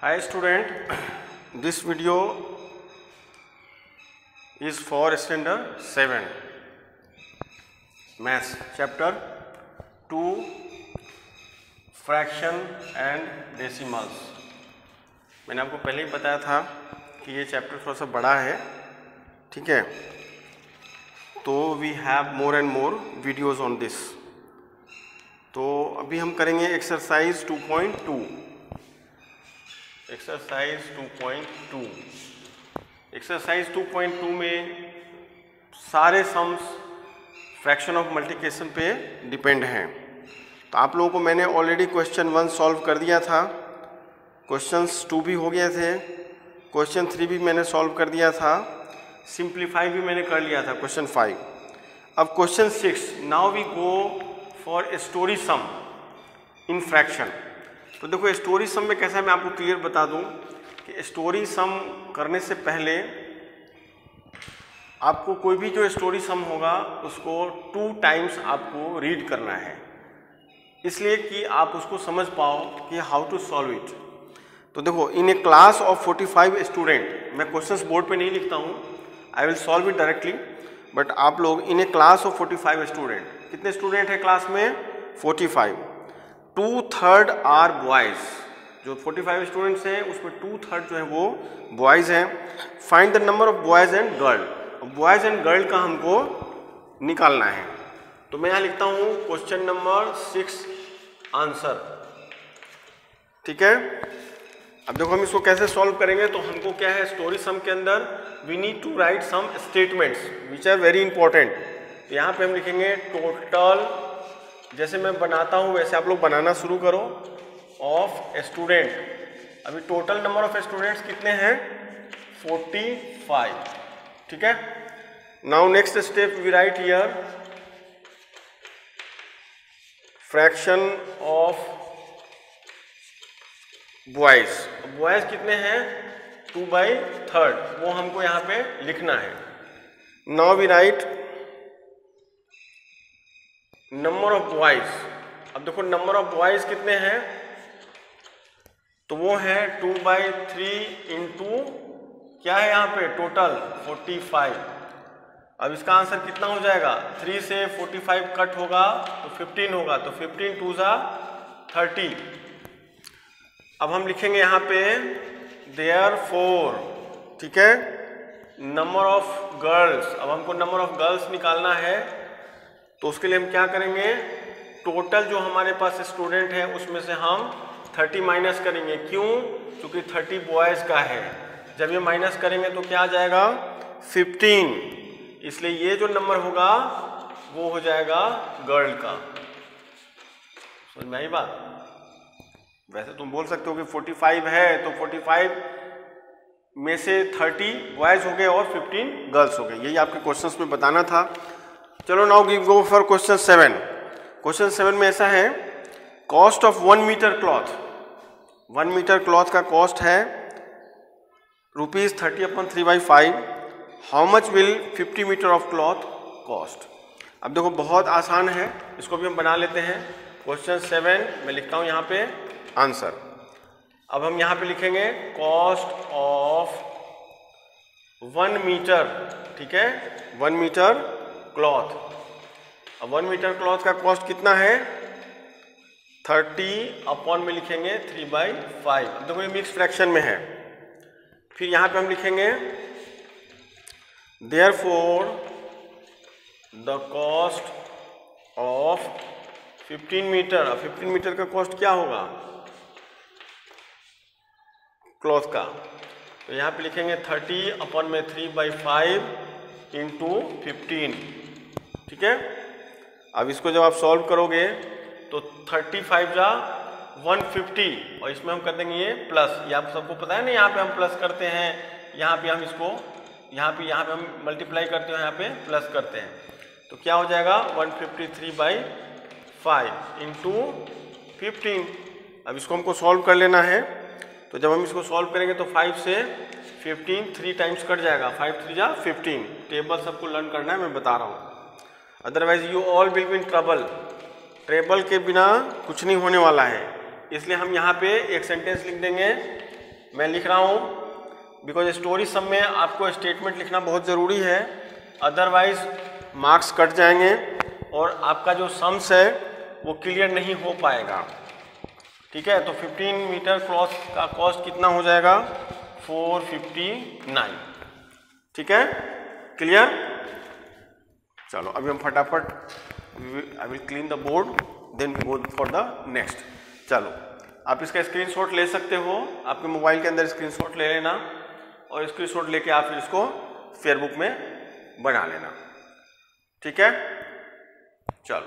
Hi student, this video is for standard 7 maths chapter 2 fraction and decimals। मैंने आपको पहले ही बताया था कि ये चैप्टर थोड़ा सा बड़ा है, ठीक है, तो we have more and more videos on this. तो अभी हम करेंगे एक्सरसाइज 2.2। एक्सरसाइज 2.2 एक्सरसाइज 2.2 में सारे सम्स फ्रैक्शन ऑफ मल्टीप्लिकेशन पे डिपेंड हैं। तो आप लोगों को मैंने ऑलरेडी क्वेश्चन 1 सॉल्व कर दिया था, क्वेश्चंस 2 भी हो गए थे, क्वेश्चन 3 भी मैंने सॉल्व कर दिया था, सिंप्लीफाई भी मैंने कर लिया था क्वेश्चन 5। अब question 6, now we go for story sum in fraction. तो देखो स्टोरी सम में कैसा है, मैं आपको क्लियर बता दूं कि स्टोरी सम करने से पहले आपको कोई भी जो स्टोरी सम होगा उसको 2 टाइम्स आपको रीड करना है, इसलिए कि आप उसको समझ पाओ कि हाउ टू सॉल्व इट। तो देखो इन ए क्लास ऑफ 45 स्टूडेंट, मैं क्वेश्चंस बोर्ड पे नहीं लिखता हूँ, I will solve it directly, but आप लोग इन ए क्लास ऑफ 45 स्टूडेंट, कितने स्टूडेंट है क्लास में? 45। 2/3 आर बॉयज़। जो 45 स्टूडेंट्स हैं उसमें 2/3 जो है वो बॉयज़ हैं। Find the number of boys and girl. Boys and girl का हमको निकालना है। तो मैं यहाँ लिखता हूँ क्वेश्चन नंबर 6 आंसर, ठीक है। अब देखो हम इसको कैसे सॉल्व करेंगे। तो हमको क्या है, स्टोरी सम के अंदर we need to write some statements which are very important. तो यहाँ पे हम लिखेंगे टोटल, जैसे मैं बनाता हूँ वैसे आप लोग बनाना शुरू करो, ऑफ स्टूडेंट। अभी टोटल नंबर ऑफ स्टूडेंट्स कितने हैं? 45, ठीक है। Now next step we write here fraction of boys. Boys कितने हैं? 2/3, वो हमको यहाँ पे लिखना है। Now we write number of boys. अब देखो नंबर ऑफ बॉयज कितने हैं, तो वो है 2/3 इंटू क्या है यहाँ पे टोटल 45। अब इसका आंसर कितना हो जाएगा? 3 से 45 कट होगा तो 15 होगा, तो 15 2 जा 30। अब हम लिखेंगे यहाँ पे देयरफॉर, ठीक है, नंबर ऑफ गर्ल्स। अब हमको नंबर ऑफ गर्ल्स निकालना है, तो उसके लिए हम क्या करेंगे, टोटल जो हमारे पास स्टूडेंट है उसमें से हम 30 माइनस करेंगे। क्यों? क्योंकि 30 बॉयज़ का है। जब ये माइनस करेंगे तो क्या आ जाएगा? 15। इसलिए ये जो नंबर होगा वो हो जाएगा गर्ल का। समझ में आई बात? वैसे तुम बोल सकते हो कि 45 है तो 45 में से 30 बॉयज़ हो गए और 15 गर्ल्स हो गए। यही आपके क्वेश्चंस में बताना था। चलो now we go for question 7। Question 7 में ऐसा है, cost of 1 metre cloth. 1 metre cloth का कॉस्ट है ₹30/3/5। How much will 50 metre of cloth cost. अब देखो बहुत आसान है, इसको भी हम बना लेते हैं। क्वेश्चन 7 मैं लिखता हूँ यहाँ पे आंसर। अब हम यहाँ पे लिखेंगे कॉस्ट ऑफ 1 मीटर, ठीक है, 1 मीटर क्लॉथ। अब 1 मीटर क्लॉथ का कॉस्ट कितना है? 30 अपॉन में लिखेंगे 3/5। देखो ये मिक्स फ्रैक्शन में है। फिर यहाँ पे हम लिखेंगे therefore the cost of 15 metre. अब 15 मीटर का कॉस्ट क्या होगा क्लॉथ का? तो यहाँ पे लिखेंगे 30 अपॉन में 3/5 इंटू 15, ठीक है। अब इसको जब आप सॉल्व करोगे तो 35 जा 150, और इसमें हम कर देंगे ये प्लस। ये आप सबको पता है ना, यहाँ पे हम प्लस करते हैं, यहाँ पे हम इसको यहाँ पे हम मल्टीप्लाई करते हैं, यहाँ पे प्लस करते हैं। तो क्या हो जाएगा 153/5 इंटू 15। अब इसको हमको सॉल्व कर लेना है। तो जब हम इसको सॉल्व करेंगे तो 5 से 15 3 टाइम्स कट जाएगा, 5 3 जा 15। टेबल सबको लर्न करना है, मैं बता रहा हूँ, otherwise you all will be in trouble. Trouble के बिना कुछ नहीं होने वाला है, इसलिए हम यहाँ पे एक सेंटेंस लिख देंगे मैं लिख रहा हूँ बिकॉज स्टोरी सम में आपको स्टेटमेंट लिखना बहुत ज़रूरी है, अदरवाइज मार्क्स कट जाएंगे और आपका जो सम्स है वो क्लियर नहीं हो पाएगा। ठीक है, तो 15 मीटर क्रॉस का कॉस्ट कितना हो जाएगा 459। ठीक है, क्लियर। चलो अभी हम फटाफट I will clean the board then we go for the next. चलो आप इसका स्क्रीनशॉट ले सकते हो, आपके मोबाइल के अंदर स्क्रीनशॉट ले लेना और स्क्रीनशॉट लेके आप फिर इसको फेयरबुक में बना लेना। ठीक है, चलो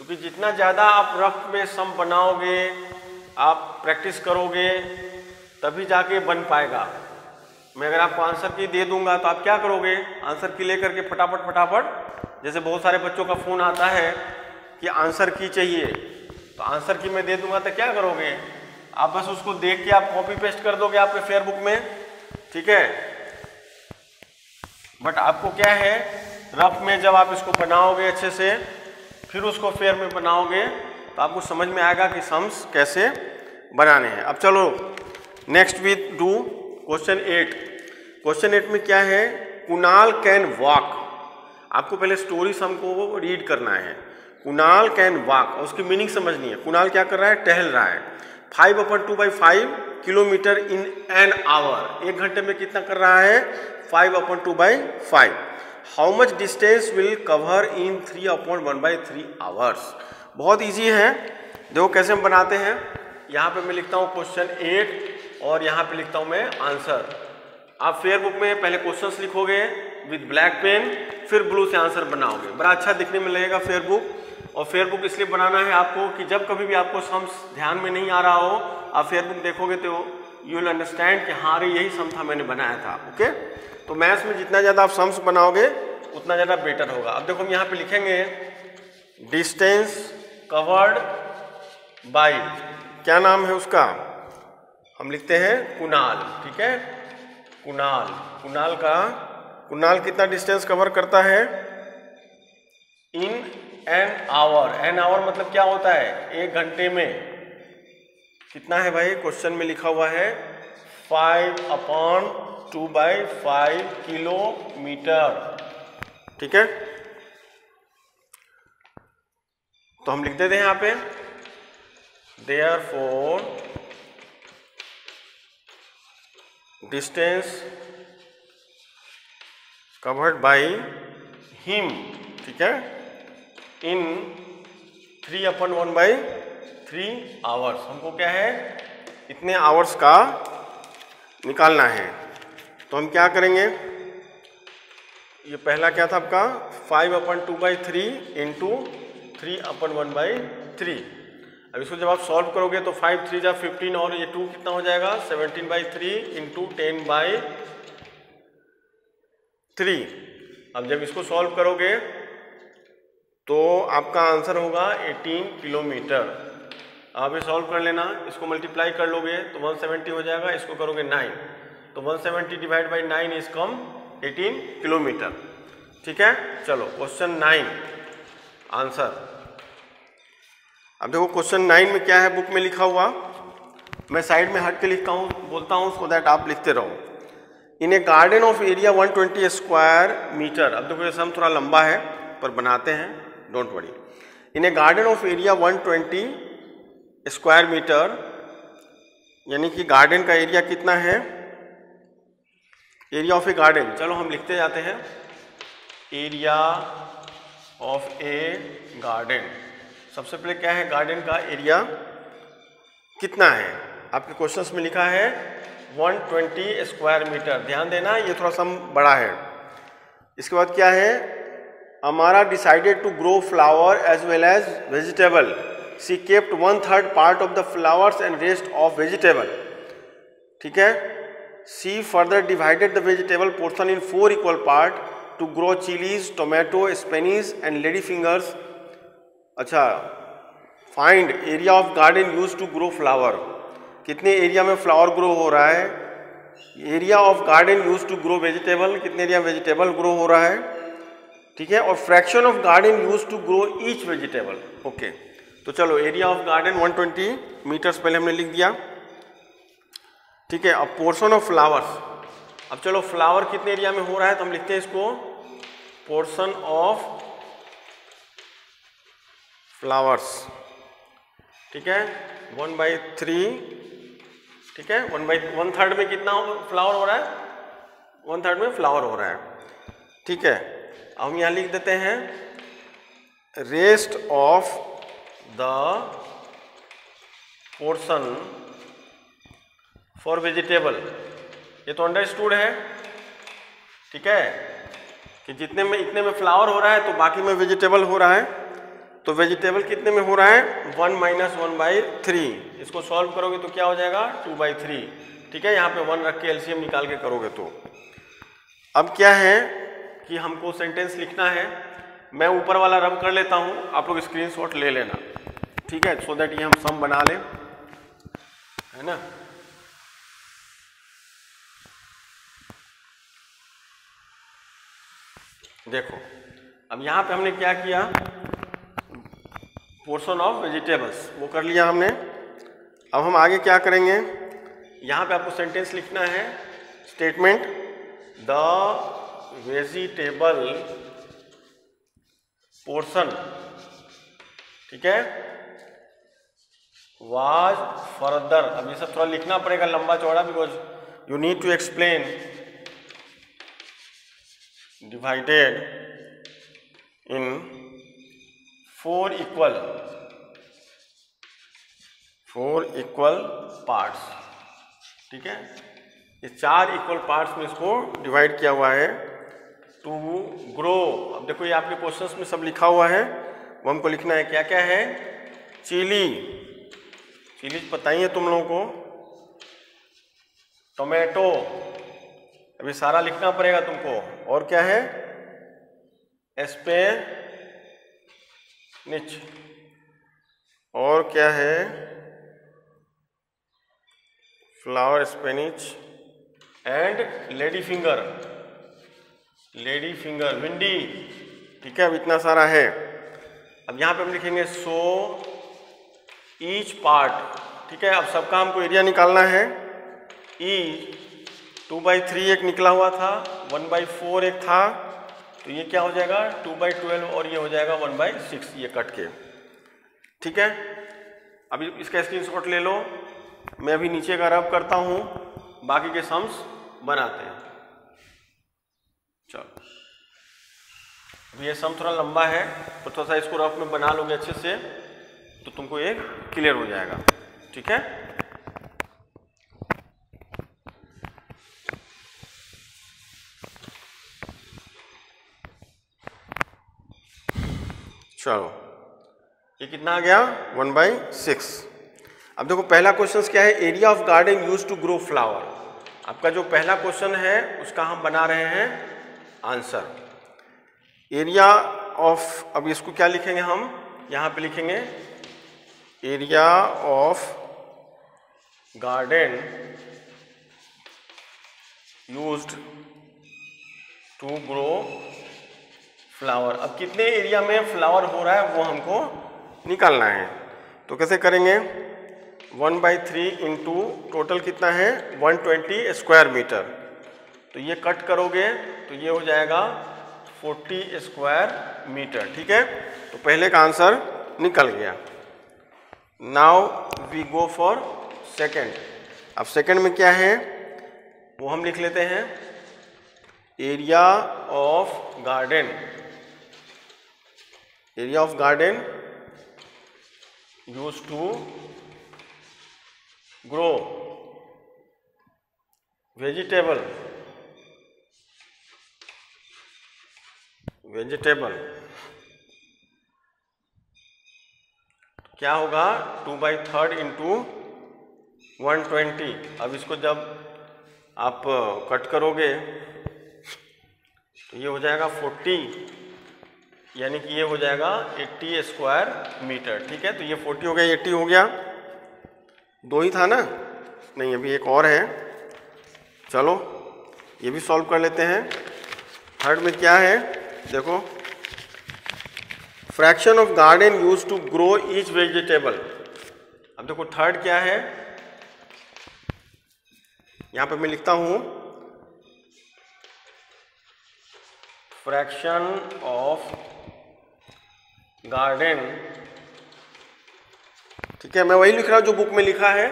क्योंकि जितना ज़्यादा आप रफ में सम बनाओगे, आप प्रैक्टिस करोगे, तभी जाके बन पाएगा। मैं अगर आपको आंसर की दे दूंगा तो आप क्या करोगे, आंसर की लेकर के फटाफट फटाफट, जैसे बहुत सारे बच्चों का फ़ोन आता है कि आंसर की चाहिए, तो आंसर की मैं दे दूंगा तो क्या करोगे आप, बस उसको देख के आप कॉपी पेस्ट कर दोगे आपके फेयरबुक में। ठीक है, बट आपको क्या है, रफ में जब आप इसको बनाओगे अच्छे से, फिर उसको फेयर में बनाओगे तो आपको समझ में आएगा कि सम्स कैसे बनाने हैं। अब चलो next we do question 8। Question 8 में क्या है, कुणाल कैन वॉक। आपको पहले स्टोरी सम को रीड करना है। कुणाल कैन वॉक, उसकी मीनिंग समझनी है। कुणाल क्या कर रहा है, टहल रहा है 5/2/5 किलोमीटर इन एन आवर। 1 घंटे में कितना कर रहा है, 5/2/5। How much distance will cover in 3/1/3 hours. बहुत इजी है, देखो कैसे हम बनाते हैं। यहाँ पे मैं लिखता हूँ क्वेश्चन 8 और यहाँ पे लिखता हूँ मैं आंसर। आप फेयरबुक में पहले क्वेश्चंस लिखोगे विद ब्लैक पेन, फिर ब्लू से आंसर बनाओगे, बड़ा अच्छा दिखने में लगेगा फेयरबुक। और फेयरबुक इसलिए बनाना है आपको कि जब कभी भी आपको सम्स ध्यान में नहीं आ रहा हो, आप फेयरबुक देखोगे तो यू विल अंडरस्टैंड कि हाँ रे यही सम था मैंने बनाया था। ओके, तो मैथ्स में जितना ज़्यादा आप सम्स बनाओगे उतना ज़्यादा बेटर होगा। अब देखो हम यहाँ पे लिखेंगे डिस्टेंस कवर्ड बाय, क्या नाम है उसका, हम लिखते हैं कुणाल। ठीक है, कुणाल कितना डिस्टेंस कवर करता है in an hour. An hour मतलब क्या होता है, 1 घंटे में कितना है भाई, क्वेश्चन में लिखा हुआ है 5/2/5 किलोमीटर। ठीक है, तो हम लिख देते हैं यहाँ पे therefore distance covered by him, ठीक है, in 3/1/3 आवर्स। हमको क्या है, इतने आवर्स का निकालना है। तो हम क्या करेंगे, ये पहला क्या था आपका 5/2/3 इंटू 3/1/3। अब इसको जब आप सॉल्व करोगे तो 5 3 जा 15 और ये 2 कितना हो जाएगा 17/3 इंटू 10/3। अब जब इसको सॉल्व करोगे तो आपका आंसर होगा 18 किलोमीटर। आप ये सॉल्व कर लेना, इसको मल्टीप्लाई कर लोगे तो 170 हो जाएगा, इसको करोगे 9 तो 170 divide by 9 is come 18 kilometre. ठीक है, चलो क्वेश्चन 9 आंसर। अब देखो क्वेश्चन 9 में क्या है बुक में लिखा हुआ, मैं साइड में हट के लिखता हूँ, बोलता हूँ सो दैट आप लिखते रहो। In a garden of area 120 square metre. अब देखो ये सम थोड़ा लंबा है पर बनाते हैं, don't worry. In a garden of area 120 square metre, यानी कि गार्डन का एरिया कितना है, एरिया ऑफ ए गार्डन। चलो हम लिखते जाते हैं, एरिया ऑफ ए गार्डन। सबसे पहले क्या है, गार्डन का एरिया कितना है। आपके क्वेश्चंस में लिखा है 120 स्क्वायर मीटर, ध्यान देना ये थोड़ा सा बड़ा है। इसके बाद क्या है, Amara decided to grow flower as well as vegetable, she kept 1/3 part of the flowers and rest of vegetable. ठीक है, she further divided the vegetable portion in 4 equal part to grow chillies, tomato, spinach and lady fingers. अच्छा, find area of garden use to grow flower, कितने area में flower grow हो रहा है। Area of garden use to grow vegetable, कितने area में vegetable grow हो रहा है। ठीक है, और fraction of garden use to grow each vegetable. Okay, तो चलो एरिया ऑफ गार्डन 120 मीटर्स पहले हमने लिख दिया, ठीक है। अब पोर्शन ऑफ फ्लावर्स, अब चलो फ्लावर कितने एरिया में हो रहा है तो हम लिखते हैं इसको पोर्शन ऑफ फ्लावर्स, ठीक है, 1/3, ठीक है, 1/3 में कितना फ्लावर हो रहा है, 1/3 में फ्लावर हो रहा है, ठीक है। अब हम यहाँ लिख देते हैं rest of the portion for vegetable, ये तो अंडरस्टूड है, ठीक है, कि जितने में इतने में फ्लावर हो रहा है तो बाकी में वेजिटेबल हो रहा है, तो वेजिटेबल कितने में हो रहा है 1 - 1/3, इसको सॉल्व करोगे तो क्या हो जाएगा 2/3, ठीक है, यहाँ पे 1 रख के एलसीएम निकाल के करोगे तो। अब क्या है कि हमको सेंटेंस लिखना है, मैं ऊपर वाला रब कर लेता हूँ, आप लोग स्क्रीनशॉट ले लेना, ठीक है, सो दैट ये हम सम बना लें, है ना। देखो अब यहाँ पे हमने क्या किया, पोर्शन ऑफ वेजिटेबल्स वो कर लिया हमने। अब हम आगे क्या करेंगे, यहाँ पे आपको सेंटेंस लिखना है, स्टेटमेंट द वेजिटेबल पोर्शन, ठीक है, वाज फर्दर, अब ये सब थोड़ा लिखना पड़ेगा लंबा चौड़ा, because you need to explain, divided in 4 equal parts, ठीक है, ये 4 इक्वल पार्ट्स में इसको डिवाइड किया हुआ है टू ग्रो। अब देखो ये आपके क्वेश्चंस में सब लिखा हुआ है, वो हमको लिखना है, क्या क्या है, चिलीज पता ही है तुम लोगों को, टोमेटो, अभी सारा लिखना पड़ेगा तुमको, और क्या है स्पेनिच, और क्या है फ्लावर स्पेनिच एंड लेडी फिंगर, भिंडी, ठीक है, अब इतना सारा है। अब यहाँ पे हम लिखेंगे सो ईच पार्ट, ठीक है, अब सबका हमको एरिया निकालना है, ई 2/3 एक निकला हुआ था, 1/4 एक था, तो ये क्या हो जाएगा 2/12 और ये हो जाएगा 1/6, ये कट के, ठीक है। अभी इसका स्क्रीनशॉट ले लो, मैं अभी नीचे का रब करता हूँ, बाकी के सम्स बनाते हैं। चलो अभी ये सम थोड़ा लंबा है तो थोड़ा सा इसको रफ में बना लोगे अच्छे से तो तुमको ये क्लियर हो जाएगा, ठीक है। चलो ये कितना आ गया 1/6। अब देखो पहला क्वेश्चन क्या है, area of garden use to grow flower. आपका जो पहला क्वेश्चन है उसका हम बना रहे हैं आंसर। एरिया ऑफ, अब इसको क्या लिखेंगे हम, यहाँ पे लिखेंगे area of garden used to grow flower. अब कितने एरिया में फ्लावर हो रहा है वो हमको निकालना है, तो कैसे करेंगे 1/3 इंटू टोटल कितना है 120 स्क्वायर मीटर, तो ये कट करोगे तो ये हो जाएगा 40 स्क्वायर मीटर, ठीक है। तो पहले का आंसर निकल गया। Now we go for second. अब सेकंड में क्या है वो हम लिख लेते हैं, area of garden, area of garden use to grow vegetable, क्या होगा 2/3 इंटू 120। अब इसको जब आप कट करोगे तो ये हो जाएगा 40, यानी कि ये हो जाएगा 80 स्क्वायर मीटर, ठीक है। तो ये 40 हो गया, 80 हो गया, 2 ही था ना, नहीं अभी एक और है, चलो ये भी सॉल्व कर लेते हैं। थर्ड में क्या है देखो, fraction of garden use to grow each vegetable. अब देखो थर्ड क्या है, यहां पे मैं लिखता हूं फ्रैक्शन ऑफ गार्डन, ठीक है, मैं वही लिख रहा हूं जो बुक में लिखा है,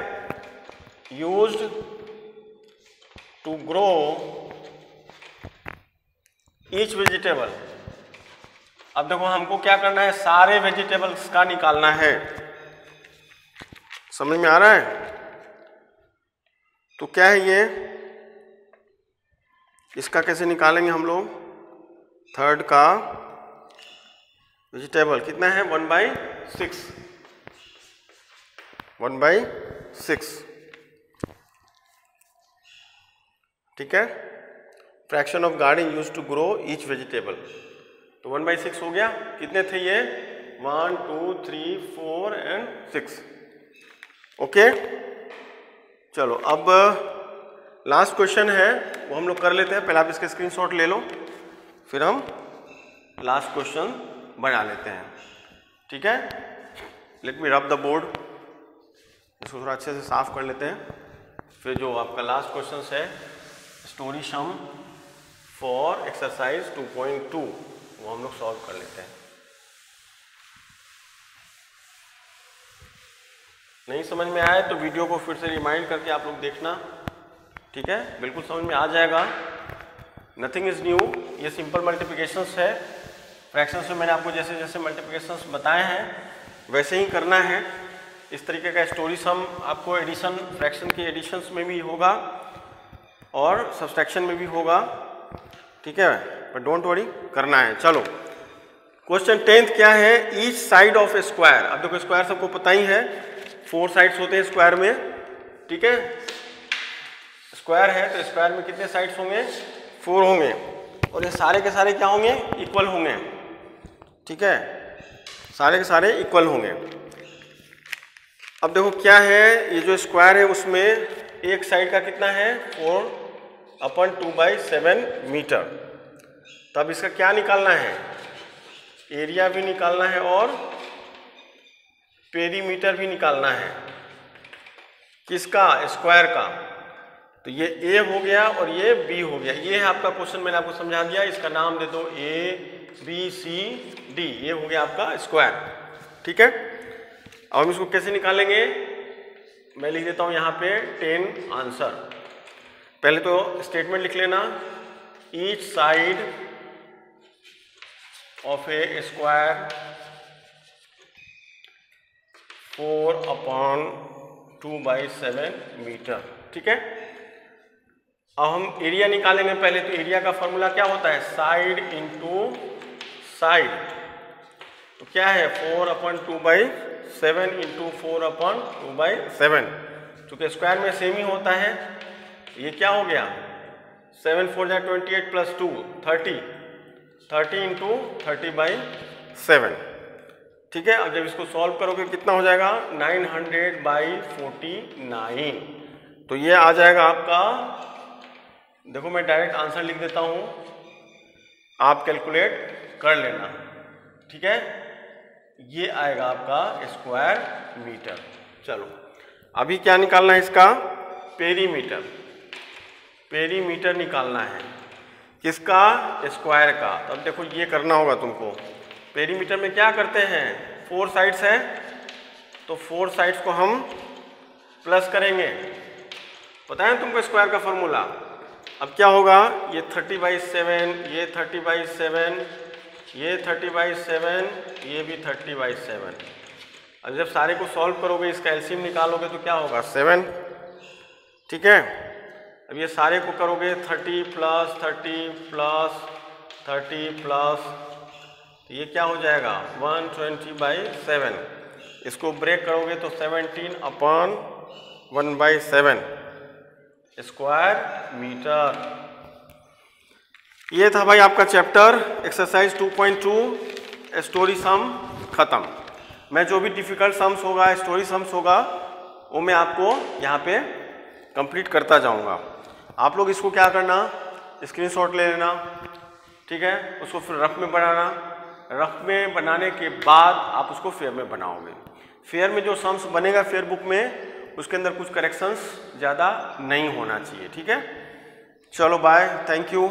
used to grow each vegetable. अब देखो हमको क्या करना है, सारे वेजिटेबल्स का निकालना है, समझ में आ रहा है? तो क्या है ये, इसका कैसे निकालेंगे हम लोग, थर्ड का वेजिटेबल कितना है 1/6, 1/6, ठीक है। Fraction of garden use to grow each vegetable, तो 1/6 हो गया। कितने थे ये, 1 2 3 4 एंड 6, ओके। चलो अब लास्ट क्वेश्चन है वो हम लोग कर लेते हैं, पहले आप इसके स्क्रीनशॉट ले लो, फिर हम लास्ट क्वेश्चन बना लेते हैं, ठीक है। लेट मी रब द बोर्ड, इसको थोड़ा अच्छे से साफ कर लेते हैं, फिर जो आपका लास्ट क्वेश्चन है स्टोरी सम फॉर एक्सरसाइज 2.2 वो हम लोग सॉल्व कर लेते हैं। नहीं समझ में आए तो वीडियो को फिर से रिमाइंड करके आप लोग देखना, ठीक है, बिल्कुल समझ में आ जाएगा। नथिंग इज न्यू, ये सिंपल मल्टीप्लिकेशंस है। फ्रैक्शंस में मैंने आपको जैसे जैसे मल्टीप्लिकेशंस बताए हैं वैसे ही करना है। इस तरीके का स्टोरी सम आपको एडिशन, फ्रैक्शन की एडिशंस में भी होगा और सब्सट्रैक्शन में भी होगा, ठीक है, पर डोंट वरी, करना है। चलो क्वेश्चन 10th क्या है, each side of a square. अब देखो स्क्वायर सबको पता ही है, 4 साइड्स होते हैं स्क्वायर में, ठीक है, स्क्वायर है तो स्क्वायर में कितने साइड्स होंगे, 4 होंगे, और ये सारे के सारे क्या होंगे, इक्वल होंगे, ठीक है, सारे के सारे इक्वल होंगे। अब देखो क्या है, ये जो स्क्वायर है उसमें एक साइड का कितना है 4/2/7 मीटर। तब इसका क्या निकालना है, एरिया भी निकालना है और पेरीमीटर भी निकालना है, किसका, स्क्वायर का। तो ये ए हो गया और ये बी हो गया, ये है आपका क्वेश्चन, मैंने आपको समझा दिया, इसका नाम दे दो ABCD, ये हो गया आपका स्क्वायर, ठीक है। अब हम इसको कैसे निकालेंगे, मैं लिख देता हूं यहां पे 10 आंसर। पहले तो स्टेटमेंट लिख लेना, each side of a square 4/2/7 metre, ठीक है। अब हम एरिया निकालेंगे पहले, तो एरिया का फॉर्मूला क्या होता है, साइड इंटू साइड। तो क्या है 4/2/7 इंटू 4/2/7, चूंकि स्क्वायर में सेम ही होता है। ये क्या हो गया, 7 4 जा 28 + 2 30 इंटू 30/7, ठीक है। अब जब इसको सॉल्व करोगे कितना हो जाएगा, 900/49। तो ये आ जाएगा आपका, देखो मैं डायरेक्ट आंसर लिख देता हूं, आप कैलकुलेट कर लेना, ठीक है। ये आएगा आपका स्क्वायर मीटर। चलो अभी क्या निकालना है, इसका पेरीमीटर, पेरीमीटर निकालना है, किसका, स्क्वायर का। तो अब देखो ये करना होगा तुमको, पेरीमीटर में क्या करते हैं, 4 साइड्स है तो 4 साइड्स को हम प्लस करेंगे, पता है तुमको स्क्वायर का फॉर्मूला। अब क्या होगा, ये 30/7, ये 30/7, ये 30/7, ये भी 30/7। अब जब सारे को सॉल्व करोगे, इसका एलसीएम निकालोगे तो क्या होगा 7, ठीक है। अब ये सारे को करोगे 30 + 30 + 30 प्लस, तो ये क्या हो जाएगा 120/7। इसको ब्रेक करोगे तो 17/1/7 स्क्वायर मीटर। ये था भाई आपका चैप्टर एक्सरसाइज 2.2 स्टोरी सम खत्म। मैं जो भी डिफिकल्ट सम्स होगा, स्टोरी सम्स होगा, वो मैं आपको यहाँ पे कंप्लीट करता जाऊँगा। आप लोग इसको क्या करना, स्क्रीनशॉट ले लेना, ठीक है, उसको फिर रफ में बनाना, रफ में बनाने के बाद आप उसको फेयर में बनाओगे। फेयर में जो सम्स बनेगा फेयर बुक में, उसके अंदर कुछ करेक्शंस ज़्यादा नहीं होना चाहिए। ठीक है, चलो बाय, थैंक यू।